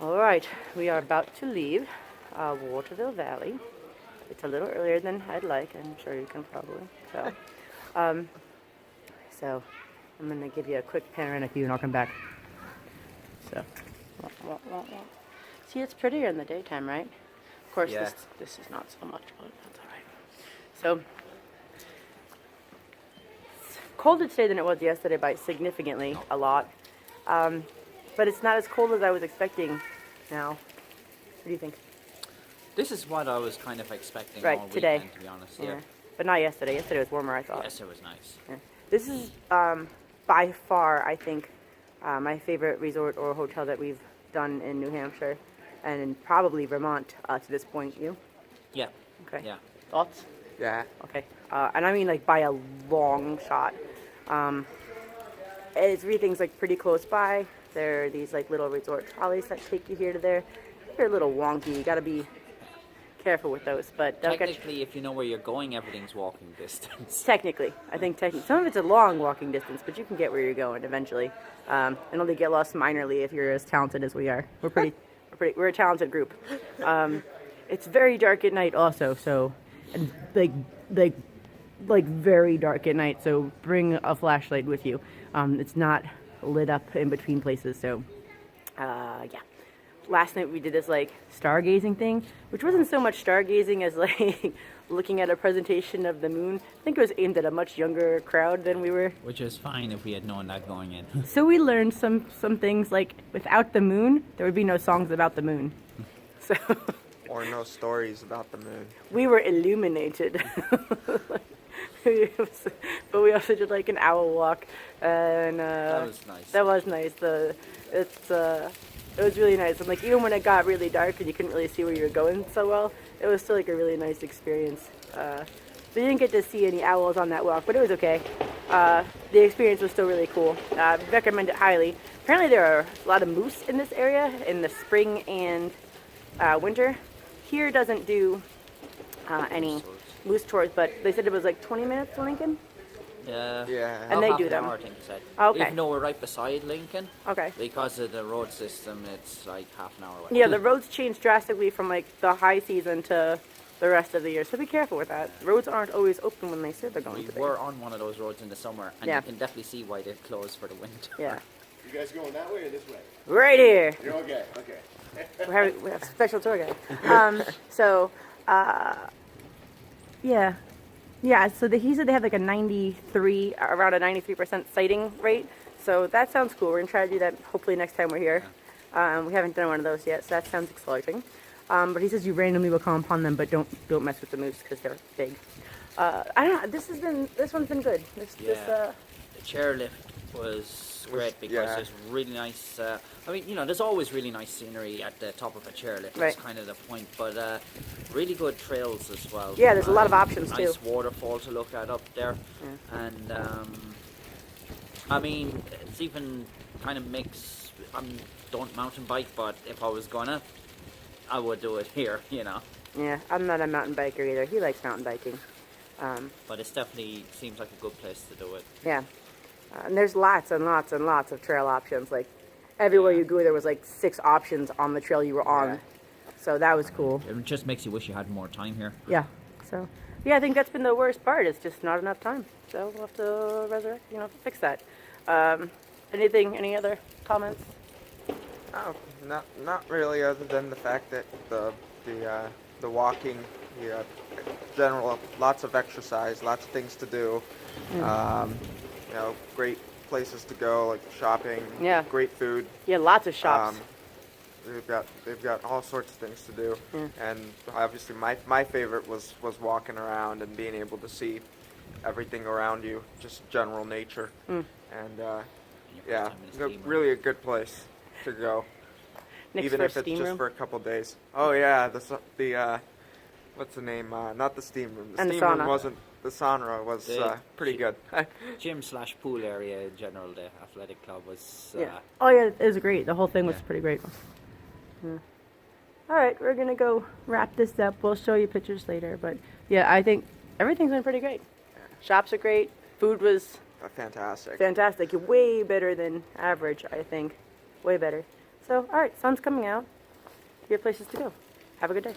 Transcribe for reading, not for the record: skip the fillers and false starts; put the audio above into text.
All right, we are about to leave Waterville Valley. It's a little earlier than I'd like. I'm sure you can probably tell. Um, so I'm gonna give you a quick panoramic view, and I'll come back. So, see, it's prettier in the daytime, right? Of course, Yeah. this is not so much, but that's all right. So, it's colder today than it was yesterday by significantly, a lot. But it's not as cold as I was expecting now. What do you think? This is what I was kind of expecting Right, all today. weekend, to be honest. Yeah. But not yesterday. Yesterday was warmer, I thought. Yes, it was nice. Yeah. This is by far, I think, my favorite resort or hotel that we've done in New Hampshire, and probably Vermont to this point. You? Yeah. Okay. Yeah. Thoughts? Yeah. Okay. And I mean like by a long shot. Everything's like pretty close by. There are these like little resort trolleys that take you here to there. They're a little wonky. You gotta be careful with those, but they'll get you. Technically, if you know where you're going, everything's walking distance. Technically, I think some of it's a long walking distance, but you can get where you're going eventually, and only get lost minorly if you're as talented as we are. We're a talented group. It's very dark at night, also. So, and like very dark at night. So bring a flashlight with you. It's not lit up in between places. So, yeah. Last night we did this like stargazing thing, which wasn't so much stargazing as like looking at a presentation of the moon. I think it was aimed at a much younger crowd than we were. Which is fine if we had known that going in. So we learned some things like without the moon, there would be no songs about the moon. So Or no stories about the moon. we were illuminated. But we also did like an owl walk, and That was nice. That was nice. It was really nice. And like even when it got really dark and you couldn't really see where you were going so well, it was still like a really nice experience. So you didn't get to see any owls on that walk, but it was okay. The experience was still really cool. Recommend it highly. Apparently there are a lot of moose in this area in the spring and winter. Here doesn't do any moose tours, but they said it was like 20 minutes to Lincoln. Yeah. Yeah. And they half do an them. hour, I think they said. Okay. Even though we're right beside Lincoln, Okay. because of the road system, it's like half an hour away. Yeah, the roads change drastically from like the high season to the rest of the year, so be careful with that. Roads aren't always open when they say they're going We to be. were on one of those roads in the summer, and Yeah. you can definitely see why they've closed for the winter. Yeah. You guys going that way or this way? Right here. You're okay, okay. We have a special tour guide. Yeah. Yeah, so he said they have like around a 93% sighting rate. So that sounds cool. We're going to try to do that hopefully next time we're here. We haven't done one of those yet, so that sounds exciting. But he says you randomly will come upon them, but don't mess with the moose because they're big. I don't know. This one's been good. The chairlift was great because yeah. there's really nice. I mean, there's always really nice scenery at the top of a chairlift. Right. That's kind of the point. But really good trails as well. Yeah, there's a lot of options, nice too. waterfall to look at up there, and I mean, it's even kind of mix. Don't mountain bike, but if I was gonna, I would do it here. Yeah, I'm not a mountain biker either. He likes mountain biking. But it's definitely seems like a good place to do it. Yeah. And there's lots and lots and lots of trail options. Like everywhere you go, there was like 6 options on the trail you were on. Yeah. So that was cool. It just makes you wish you had more time here. Yeah. So, yeah, I think that's been the worst part. It's just not enough time. So we'll have to fix that. Any other comments? Oh, not really, other than the fact that the walking, general, lots of exercise, lots of things to do. Great places to go, like shopping. Yeah. Great food. Yeah, lots of shops. They've got all sorts of things to do, Yeah. and obviously my favorite was walking around and being able to see everything around you, just general nature, and yeah, time in the steam room. really a good place to go, Nick's even first if it's steam just room. for a couple days. Oh yeah, the what's the name? Not the steam room. The And the steam room sauna. wasn't. The sauna was pretty good. Gym/pool area in general, the athletic club was. Yeah. Oh, yeah, it was great. The whole thing was Yeah. pretty great. Yeah. All right, we're going to go wrap this up. We'll show you pictures later. But, yeah, I think everything's been pretty great. Shops are great. Food was Fantastic. fantastic. Way better than average, I think. Way better. So, all right, sun's coming out. You have places to go. Have a good day.